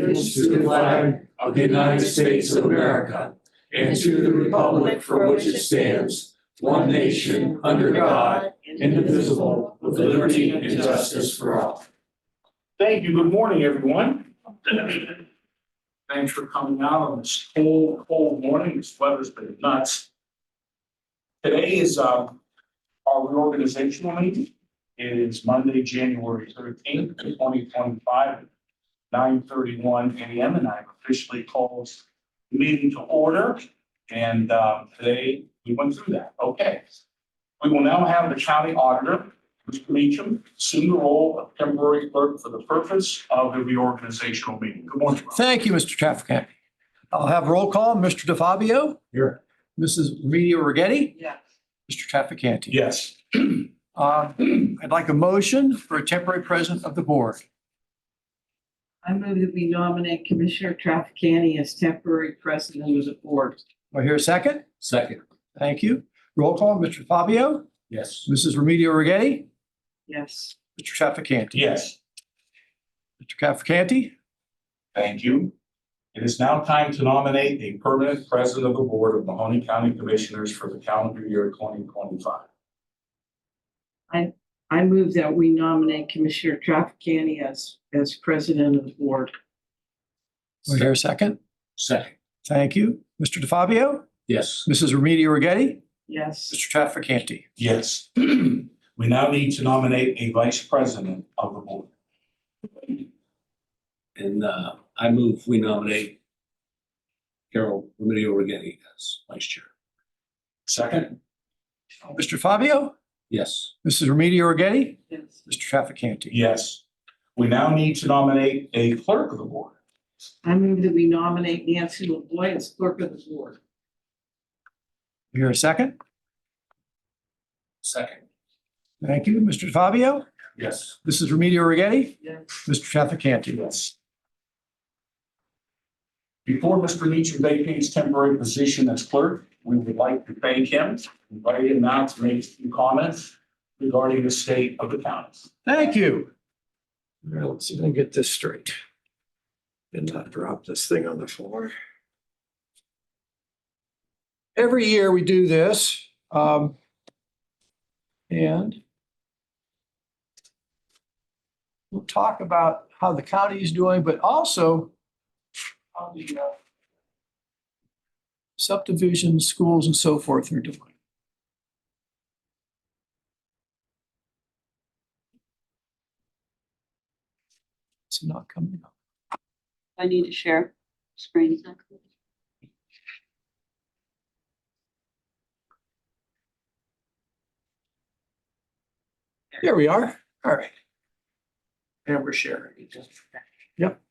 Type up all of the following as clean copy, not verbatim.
allegiance to the flag of the United States of America and to the republic for which it stands, one nation, under God, indivisible, with liberty and justice for all. Thank you. Good morning, everyone. Thanks for coming out on this cold morning. This weather's been nuts. Today is our reorganizational meeting. It is Monday, January 13th, 2025, 9:31 a.m. and I've officially called the meeting to order. And today we went through that. Okay. We will now have the county auditor, Mr. Meacham, assume the role of temporary clerk for the purpose of the reorganizational meeting. Good morning. Rob. Thank you, Mr. Trafficant. I'll have roll call. Mr. DeFabio? Here. Mrs. Remedio Rigetti? Yes. Mr. Trafficante? Yes. I'd like a motion for a temporary president of the board. I move that we nominate Commissioner Trafficani as temporary president of the board. Do I hear a second? Second. Thank you. Roll call. Mr. Fabio? Yes. Mrs. Remedio Rigetti? Yes. Mr. Trafficante? Yes. Mr. Trafficante? Thank you. It is now time to nominate a permanent president of the board of Mahoning County Commissioners for the calendar year 2025. I move that we nominate Commissioner Trafficani as president of the board. Do I hear a second? Second. Thank you. Mr. DeFabio? Yes. Mrs. Remedio Rigetti? Yes. Mr. Trafficante? Yes. We now need to nominate a vice president of the board. And I move we nominate Carol Remedio Rigetti as vice chair. Second. Mr. Fabio? Yes. Mrs. Remedio Rigetti? Yes. Mr. Trafficante? Yes. We now need to nominate a clerk of the board. I move that we nominate Nancy LaVoy as clerk of the board. Do you hear a second? Second. Thank you. Mr. Fabio? Yes. Mrs. Remedio Rigetti? Yes. Mr. Trafficante? Yes. Before Mr. Meacham vacates temporary position as clerk, we would like to thank him, invite him now to make a few comments regarding the state of the county. Thank you. All right, let's see if I can get this straight. And not drop this thing on the floor. Every year we do this. And we'll talk about how the county is doing, but also how the subdivisions, schools, and so forth are doing. It's not coming up. I need to share screen. There we are. All right. And we're sharing. Yep.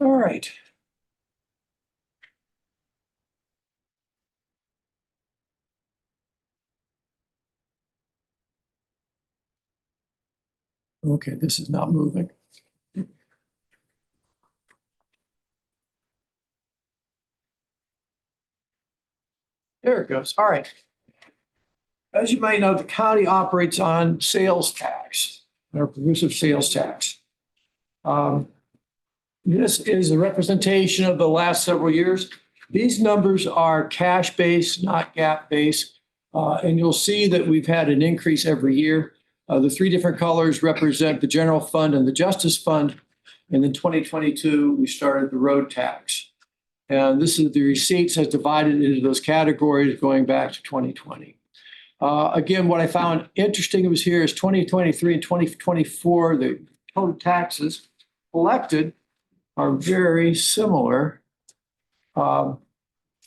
All right. Okay, this is not moving. There it goes. All right. As you might know, the county operates on sales tax, or progressive sales tax. This is a representation of the last several years. These numbers are cash-based, not GAAP-based. And you'll see that we've had an increase every year. The three different colors represent the general fund and the justice fund. And in 2022, we started the road tax. And this is the receipts as divided into those categories going back to 2020. Again, what I found interesting was here is 2023 and 2024, the total taxes collected are very similar. And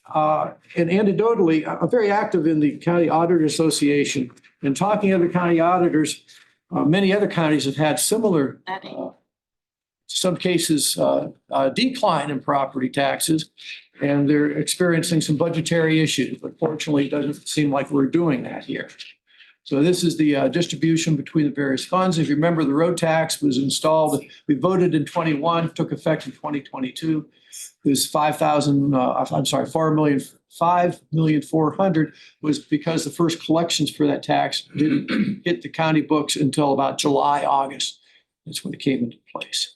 anecdotally, I'm very active in the County Auditor Association. And talking to other county auditors, many other counties have had similar, some cases, decline in property taxes. And they're experiencing some budgetary issues, but fortunately, it doesn't seem like we're doing that here. So this is the distribution between the various funds. If you remember, the road tax was installed, we voted in 21, took effect in 2022. This 5,400,000 was because the first collections for that tax didn't hit the county books until about July, August. That's when it came into place.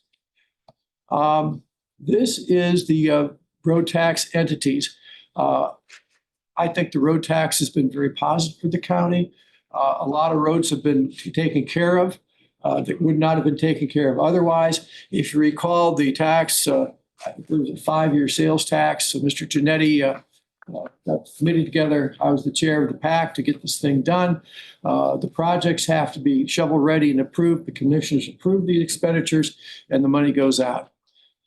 This is the road tax entities. I think the road tax has been very positive for the county. A lot of roads have been taken care of that would not have been taken care of otherwise. If you recall, the tax, there was a 5-year sales tax. So Mr. Genetti got the committee together. I was the chair of the PAC to get this thing done. The projects have to be shovel ready and approved. The commissioners approve the expenditures and the money goes out.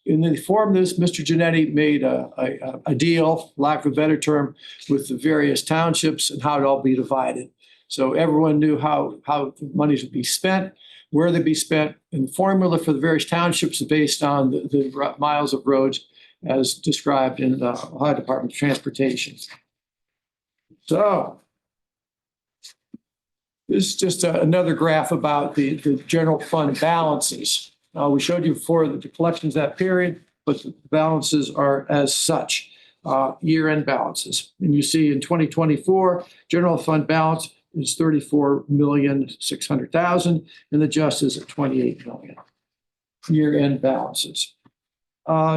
In the form of this, Mr. Genetti made a deal, lack of a better term, with the various townships and how it all be divided. So everyone knew how the monies would be spent, where they'd be spent, and the formula for the various townships is based on the miles of roads as described in the Ohio Department of Transportation. So this is just another graph about the general fund balances. We showed you before the collections that period, but the balances are as such, year-end balances. And you see in 2024, general fund balance is $34,600,000 and the justice at $28 million. Year-end balances.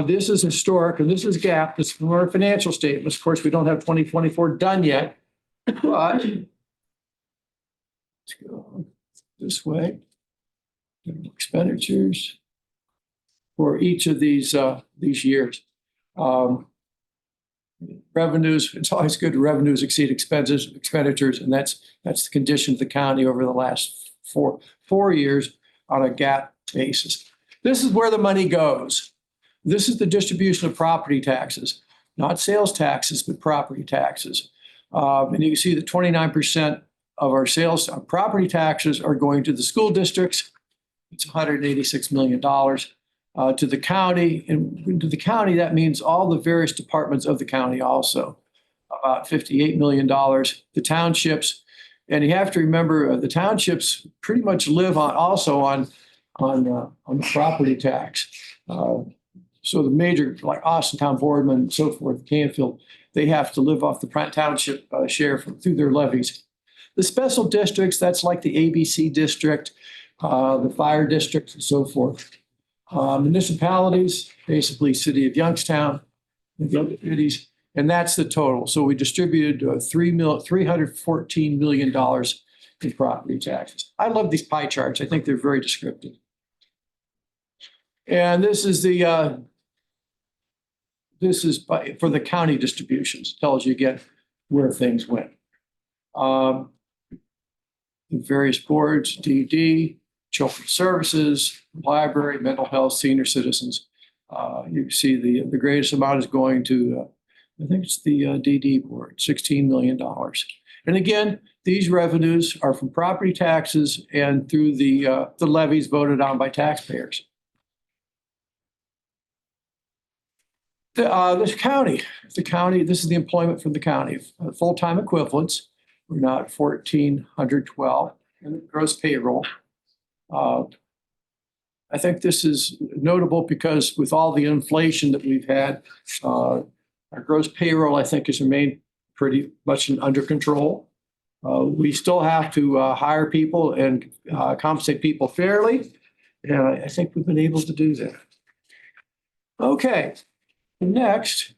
This is historic and this is GAAP. This is from our financial statements. Of course, we don't have 2024 done yet, but let's go this way. Expenditures for each of these years. Revenues, it's always good to revenues exceed expenditures, and that's the condition of the county over the last four years on a GAAP basis. This is where the money goes. This is the distribution of property taxes, not sales taxes, but property taxes. And you can see that 29% of our property taxes are going to the school districts. It's $186 million. To the county, and to the county, that means all the various departments of the county also, about $58 million. The townships, and you have to remember the townships pretty much live on the property tax. So the major, like Austintown, Boardman, and so forth, Canfield, they have to live off the township share through their levies. The special districts, that's like the ABC district, the fire districts, and so forth. Municipalities, basically City of Youngstown, and the other cities, and that's the total. So we distributed $314 million in property taxes. I love these pie charts. I think they're very descriptive. And this is for the county distributions. Tells you again where things went. The various boards, DD, Children's Services, Library, Mental Health, Senior Citizens. You see the greatest amount is going to, I think it's the DD board, $16 million. And again, these revenues are from property taxes and through the levies voted on by taxpayers. This county, this is the employment from the county. Full-time equivalents, we're now at 1,412 in the gross payroll. I think this is notable because with all the inflation that we've had, our gross payroll, I think, has remained pretty much under control. We still have to hire people and compensate people fairly, and I think we've been able to do that. Okay, next,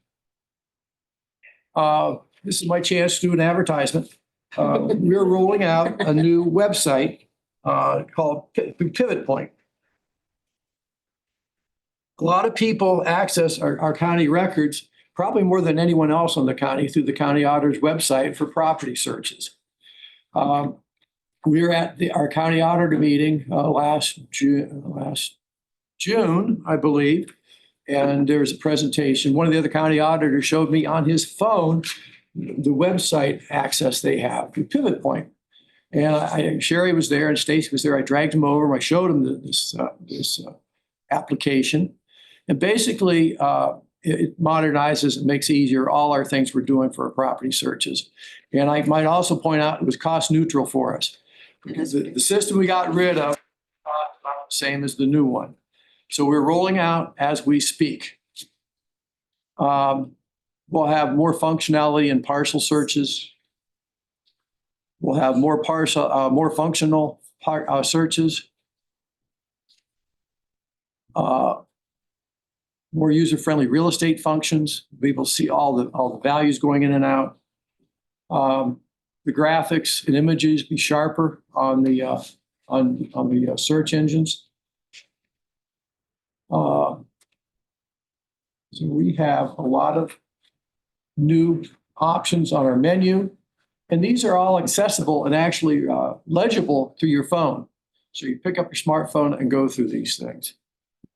this is my chance to do an advertisement. We're rolling out a new website called Pivot Point. A lot of people access our county records, probably more than anyone else in the county, through the county auditor's website for property searches. We were at our county auditor meeting last June, I believe, and there was a presentation. One of the other county auditors showed me on his phone the website access they have through Pivot Point. And Sherry was there and Stacy was there. I dragged him over. I showed him this application. And basically, it modernizes and makes easier all our things we're doing for our property searches. And I might also point out it was cost neutral for us. Because the system we got rid of, not the same as the new one. So we're rolling out as we speak. We'll have more functionality in parcel searches. We'll have more functional searches. more user-friendly real estate functions. People see all the values going in and out. The graphics and images be sharper on the search engines. So we have a lot of new options on our menu, and these are all accessible and actually legible through your phone. So you pick up your smartphone and go through these things.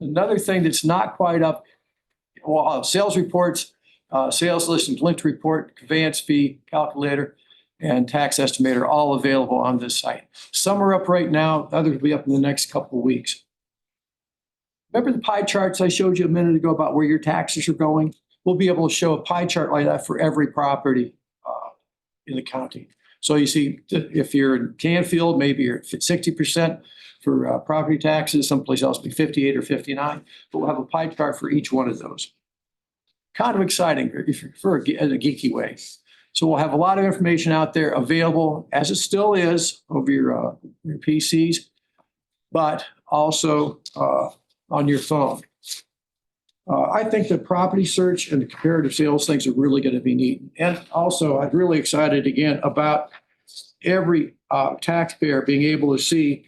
Another thing that's not quite up, well, sales reports, sales list and linked report, conveyance fee calculator, and tax estimator, all available on this site. Some are up right now, others will be up in the next couple of weeks. Remember the pie charts I showed you a minute ago about where your taxes are going? We'll be able to show a pie chart like that for every property in the county. So you see, if you're in Canfield, maybe you're at 60% for property taxes, someplace else be 58 or 59, but we'll have a pie chart for each one of those. Kind of exciting if you prefer in a geeky way. So we'll have a lot of information out there available, as it still is, over your PCs, but also on your phone. I think the property search and the comparative sales things are really going to be neat. And also, I'm really excited again about every taxpayer being able to see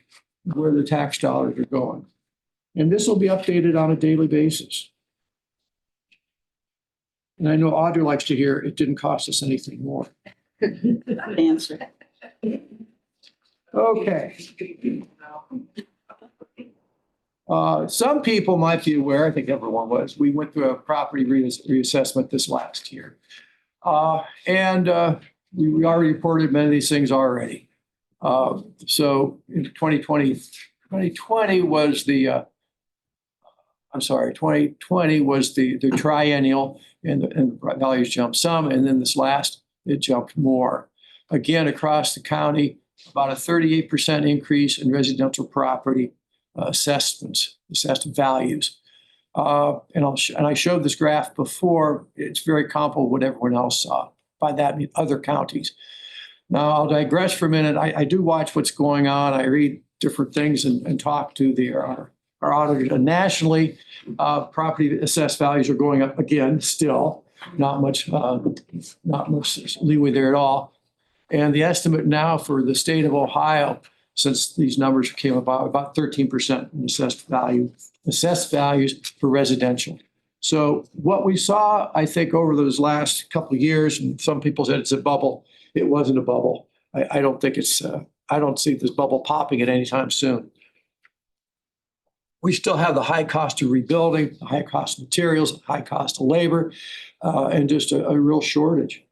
where the tax dollars are going. And this will be updated on a daily basis. And I know Audrey likes to hear it didn't cost us anything more. Good answer. Okay. Some people might be aware, I think everyone was, we went through a property reassessment this last year. And we already reported many of these things already. So in 2020 was the, 2020 was the triennial, and the values jumped some, and then this last, it jumped more. Again, across the county, about a 38% increase in residential property assessed values. And I showed this graph before. It's very comparable to what everyone else saw. By that, I mean other counties. Now, I'll digress for a minute. I do watch what's going on. I read different things and talk to our auditors. And nationally, property assessed values are going up again, still. Not much leeway there at all. And the estimate now for the state of Ohio, since these numbers came about 13% in assessed values for residential. So what we saw, I think, over those last couple of years, and some people said it's a bubble. It wasn't a bubble. I don't think it's, I don't see this bubble popping at any time soon. We still have the high cost of rebuilding, the high cost of materials, high cost of labor, and just a real shortage.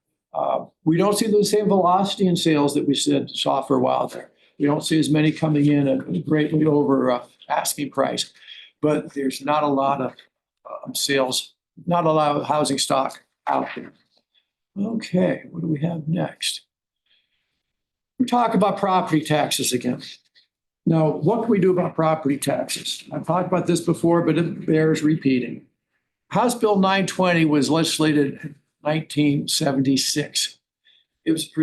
We don't see the same velocity in sales that we saw for a while there. We don't see as many coming in at greatly over asking price, but there's not a lot of sales, not a lot of housing stock out there. Okay, what do we have next? We talk about property taxes again. Now, what can we do about property taxes? I've talked about this before, but it bears repeating. House Bill 920 was legislated in 1976. It was to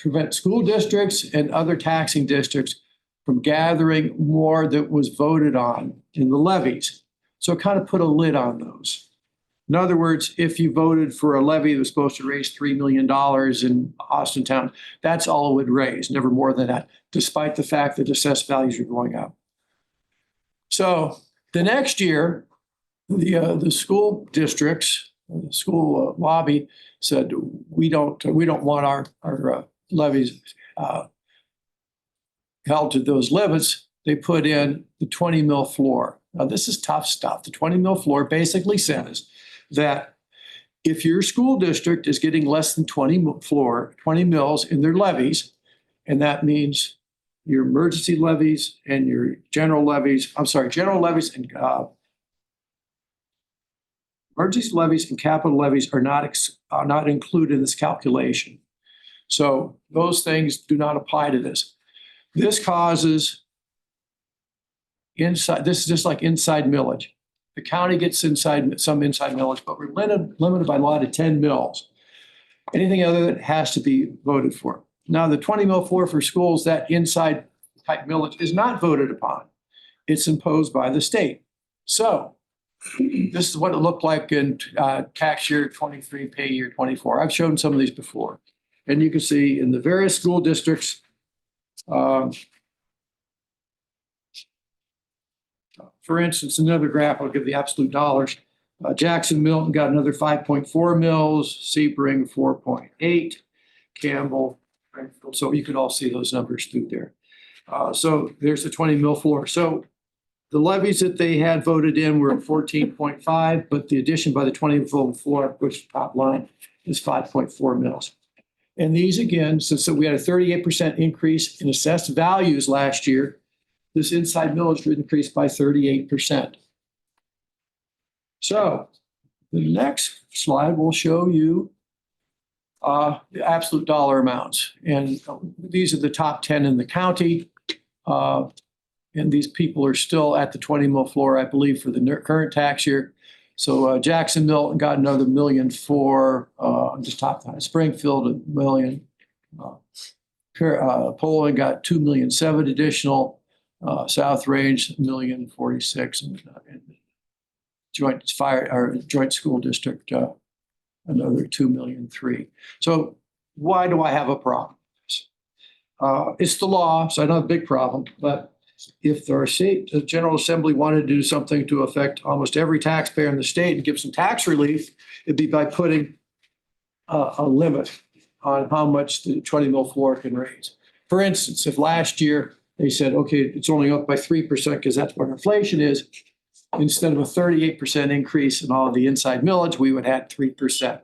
prevent school districts and other taxing districts from gathering more that was voted on in the levies. So it kind of put a lid on those. In other words, if you voted for a levy that was supposed to raise $3 million in Austintown, that's all it would raise, never more than that, despite the fact that assessed values are going up. So the next year, the school districts, the school lobby said, we don't want our levies held to those limits. They put in the 20 mil floor. Now this is tough stuff. The 20 mil floor basically says that if your school district is getting less than 20 mils in their levies, and that means your emergency levies and your general levies, general levies and emergency levies and capital levies are not included in this calculation. So those things do not apply to this. This causes this is just like inside millage. The county gets some inside millage, but we're limited by law to 10 mils. Anything other than that has to be voted for. Now, the 20 mil floor for schools, that inside type millage is not voted upon. It's imposed by the state. So This is what it looked like in tax year 23, pay year 24. I've shown some of these before. And you can see in the various school districts, for instance, another graph, I'll give the absolute dollars. Jackson Milton got another 5.4 mils, Sebring 4.8, Campbell. So you can all see those numbers through there. So there's the 20 mil floor. So the levies that they had voted in were 14.5, but the addition by the 20 mil floor, which top line, is 5.4 mils. And these again, since we had a 38% increase in assessed values last year, this inside millage increased by 38%. So the next slide will show you the absolute dollar amounts. And these are the top 10 in the county. And these people are still at the 20 mil floor, I believe, for the current tax year. So Jackson Milton got another $1.4 million, just top line. Springfield, $1 million. Poland got $2.7 million additional. South Range, $1.046 million. And joint fire or joint school district, another $2.3 million. So why do I have a problem? It's the law, so I don't have a big problem. But if the General Assembly wanted to do something to affect almost every taxpayer in the state and give some tax relief, it'd be by putting a limit on how much the 20 mil floor can raise. For instance, if last year they said, okay, it's only up by 3% because that's what inflation is, instead of a 38% increase in all of the inside millage, we would have 3%.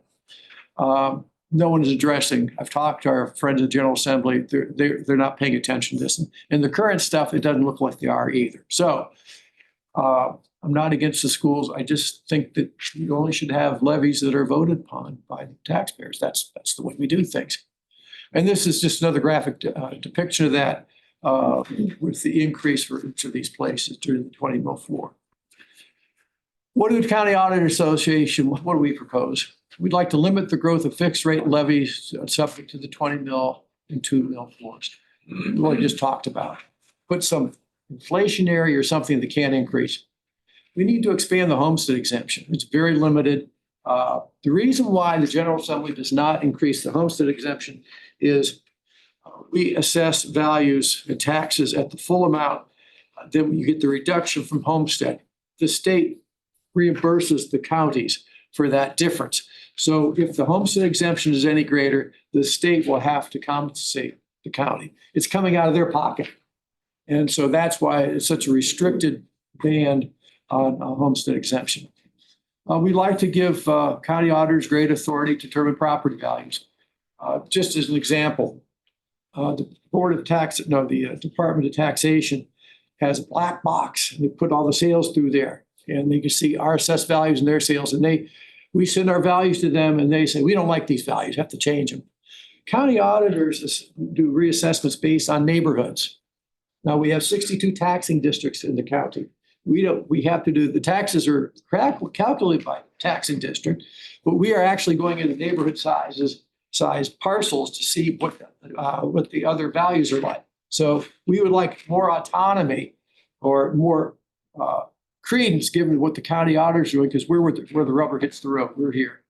No one is addressing. I've talked to our friends in the General Assembly. They're not paying attention to this. And the current stuff, it doesn't look like they are either. So I'm not against the schools. I just think that you only should have levies that are voted upon by the taxpayers. That's the way we do things. And this is just another graphic depiction of that with the increase for each of these places during the 20 mil floor. What do the County Auditor Association, what do we propose? We'd like to limit the growth of fixed rate levies subject to the 20 mil and 2 mil floors. What I just talked about. Put some inflationary or something that can't increase. We need to expand the homestead exemption. It's very limited. The reason why the General Assembly does not increase the homestead exemption is we assess values and taxes at the full amount. Then when you get the reduction from homestead, the state reimburses the counties for that difference. So if the homestead exemption is any greater, the state will have to compensate the county. It's coming out of their pocket. And so that's why it's such a restricted band on a homestead exemption. We'd like to give county auditors great authority to determine property values. Just as an example, the Department of Taxation has a black box. And they put all the sales through there. And they can see our assessed values and their sales. And we send our values to them and they say, we don't like these values, have to change them. County auditors do reassessments based on neighborhoods. Now we have 62 taxing districts in the county. We have to do, the taxes are calculated by taxing district, but we are actually going into neighborhood size parcels to see what the other values are like. So we would like more autonomy or more credence given what the county auditors are doing, because we're where the rubber hits the road. We're here.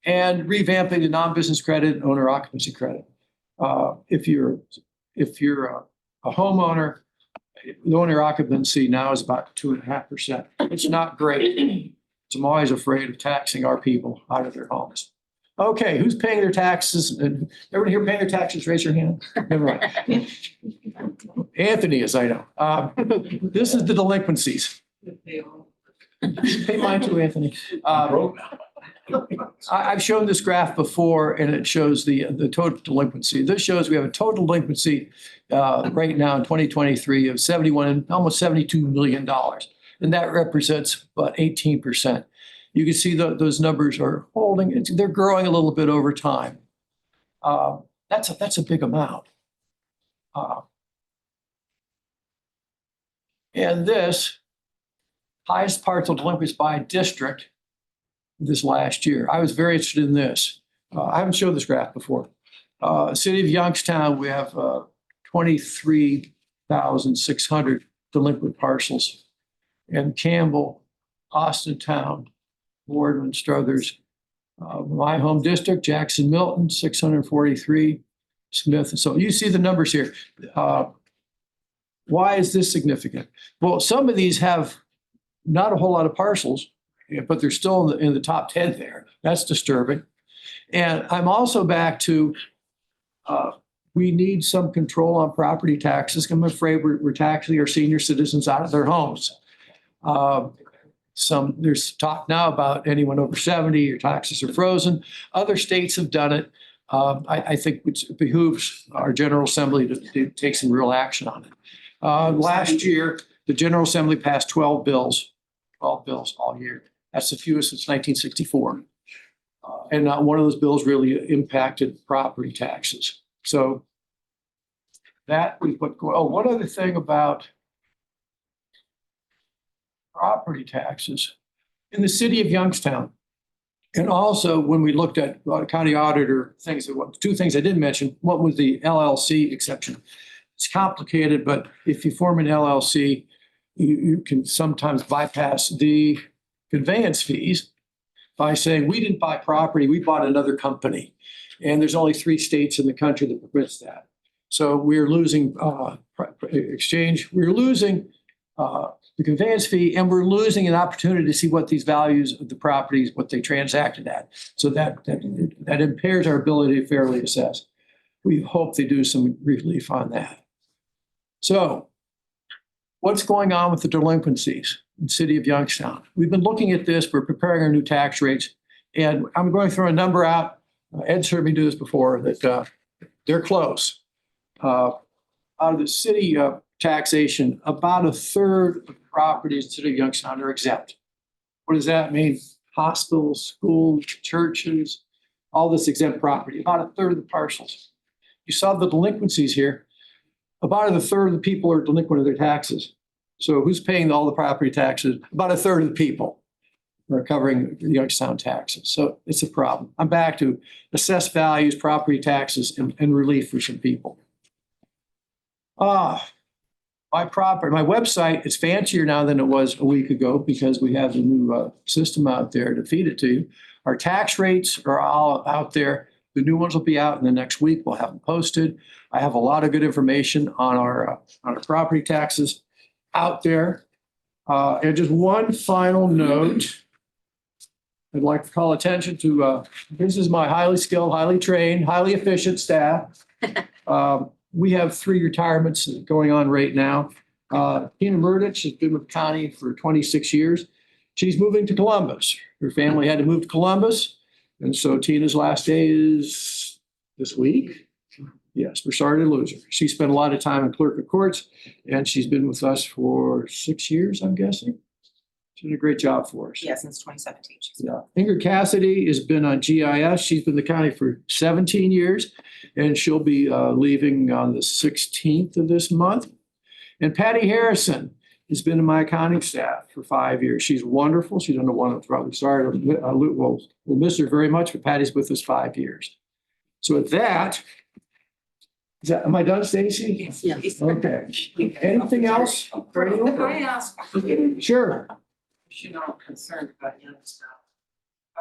And revamping the non-business credit and owner occupancy credit. If you're a homeowner, the owner occupancy now is about 2.5%. It's not great. So I'm always afraid of taxing our people out of their homes. Okay, who's paying their taxes? And everyone here paying their taxes? Raise your hand. Never mind. Anthony is, I know. This is the delinquencies. Pay mine too, Anthony. I've shown this graph before, and it shows the total delinquency. This shows we have a total delinquency right now in 2023 of almost $72 million, and that represents about 18%. You can see those numbers are holding. They're growing a little bit over time. That's a big amount. And this highest partial delinquencies by district this last year. I was very interested in this. I haven't showed this graph before. City of Youngstown, we have 23,600 delinquent parcels. And Campbell, Austin Town, Boardman, Struthers, my home district, Jackson Milton, 643, Smith. And so you see the numbers here. Why is this significant? Well, some of these have not a whole lot of parcels, but they're still in the top 10 there. That's disturbing. And I'm also back to we need some control on property taxes. I'm afraid we're taxing our senior citizens out of their homes. There's talk now about anyone over 70, your taxes are frozen. Other states have done it. I think it behooves our General Assembly to take some real action on it. Last year, the General Assembly passed 12 bills all year. That's the fewest since 1964. And not one of those bills really impacted property taxes. So that we put, one other thing about property taxes in the city of Youngstown. And also when we looked at county auditor things, two things I didn't mention, what was the LLC exception? It's complicated, but if you form an LLC, you can sometimes bypass the conveyance fees by saying, we didn't buy property, we bought another company. And there's only 3 states in the country that permits that. So we're losing exchange, we're losing the conveyance fee, and we're losing an opportunity to see what these values of the properties, what they transacted at. So that impairs our ability to fairly assess. We hope they do some relief on that. So what's going on with the delinquencies in the city of Youngstown? We've been looking at this. We're preparing our new tax rates. And I'm going to throw a number out. Ed's heard me do this before, that they're close. Out of the city taxation, about 1/3 of properties in the city of Youngstown are exempt. What does that mean? Hospitals, schools, churches, all this exempt property, about 1/3 of the parcels. You saw the delinquencies here. About 1/3 of the people are delinquent of their taxes. So who's paying all the property taxes? About 1/3 of the people are covering the Youngstown taxes. So it's a problem. I'm back to assessed values, property taxes, and relief for some people. My website is fancier now than it was a week ago because we have the new system out there to feed it to you. Our tax rates are all out there. The new ones will be out in the next week. We'll have them posted. I have a lot of good information on our property taxes out there. And just one final note, I'd like to call attention to, this is my highly skilled, highly trained, highly efficient staff. We have 3 retirements going on right now. Tina Murdich has been with the county for 26 years. She's moving to Columbus. Her family had to move to Columbus. And so Tina's last day is this week. Yes, we're sorry to lose her. She spent a lot of time in clerk of courts, and she's been with us for 6 years, I'm guessing. She did a great job for us. Yeah, since 2017. Yeah. Ingrid Cassidy has been on GIS. She's been in the county for 17 years, and she'll be leaving on the 16th of this month. And Patty Harrison has been in my accounting staff for 5 years. She's wonderful. She's under one of probably sorry. We'll miss her very much, but Patty's with us 5 years. So with that, am I done, Stacy? Yeah. Okay. Anything else? Can I ask, Sure. you know, I'm concerned about Youngstown.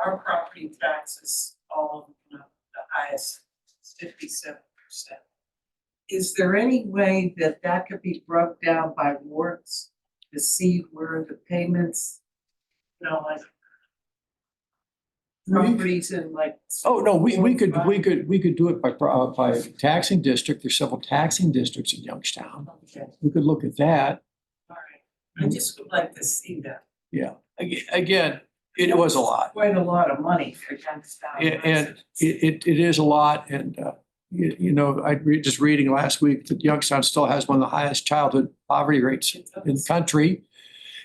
Our property taxes, all of them, the highest, 57%. Is there any way that could be broke down by wards to see where the payments, you know, like properties in like. Oh, no, we could do it by taxing district. There's several taxing districts in Youngstown. Okay, We could look at that. all right. I just would like to see that. Yeah. Again, it was a lot. Quite a lot of money for Youngstown. And residents. it is a lot. And, you know, just reading last week that Youngstown still has one of the highest childhood poverty rates in the country.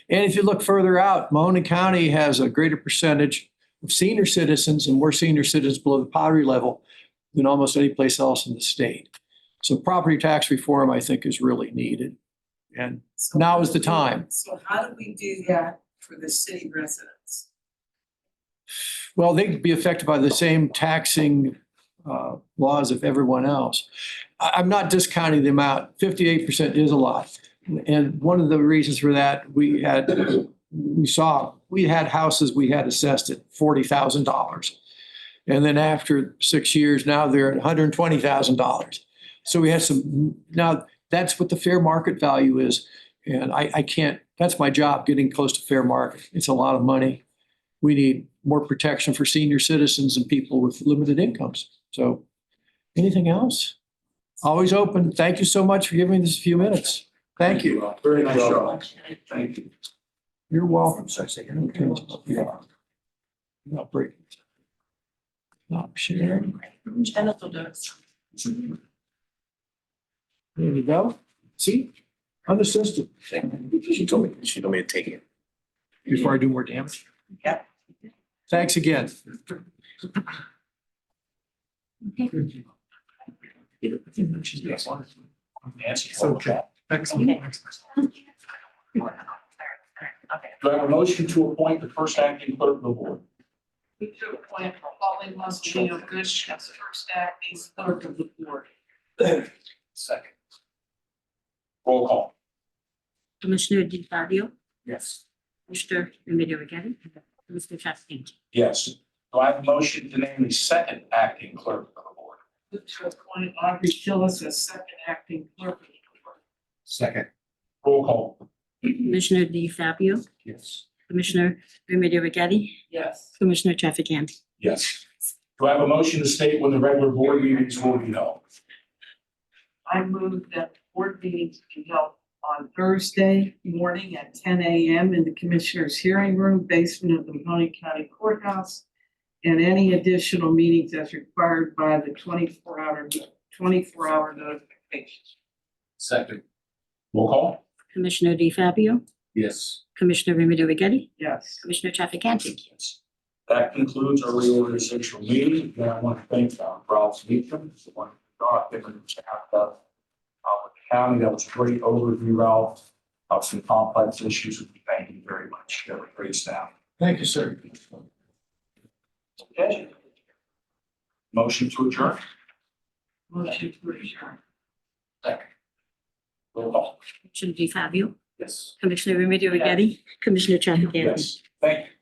And if you look further out, Mahoning County has a greater percentage of senior citizens and more senior citizens below the poverty level than almost any place else in the state. So property tax reform, I think, is really needed. And So now how is do the we- time. So how do we do that for the city residents? Well, they could be affected by the same taxing laws of everyone else. I'm not discounting the amount. 58% is a lot. And one of the reasons for that, we had we had houses we had assessed at $40,000. And then after 6 years, now they're at $120,000. So we had now that's what the fair market value is. And I can't, that's my job, getting close to fair market. It's a lot of money. We need more protection for senior citizens and people with limited incomes. So anything else? Always open. Thank you so much for giving me this few minutes. Thank you. Very nice job. Thank you. You're welcome. Not breaking. Not sharing. Jennifer does. There you go. See, on the system. She told me to take it. Before I do more damage. Yeah. Thanks again. Nancy. Okay. Do I have a motion to appoint the first acting clerk of the board? We should appoint Holly Musgrave of Good as first acting clerk of the board. Second. Roll call. Commissioner DiFabio, Yes. Mr. Remedy Agati, Mr. Chastain. Yes. Do I have a motion to name the second acting clerk of the board? We should appoint Audrey Schillis as second acting clerk of the board. Second. Roll call. Commissioner DiFabio, Yes. Commissioner Remedy Agati, Yes. Commissioner Chafficanty. Yes. Do I have a motion to state when the regular board meetings will be held? I move that board meetings be held on Thursday morning at 10 a.m. in the Commissioners' Hearing Room, basement of the Mahoning County Courthouse, and any additional meetings as required by the 24-hour notification. Second. Roll call. Commissioner DiFabio, Yes. Commissioner Remedy Agati, Yes. Commissioner Chafficanty. Yes. That concludes our reorganizational meeting. And I want to thank Ralph Meacham, the one who got different staff of the county. That was a great overview, Ralph, of some complex issues. We thank you very much. You have a great staff. Thank you, sir. Okay. Motion to adjourn. Motion to adjourn. Second. Roll call. Commissioner DiFabio, Yes. Commissioner Remedy Agati, Commissioner Chafficanty. Yes. Thank you.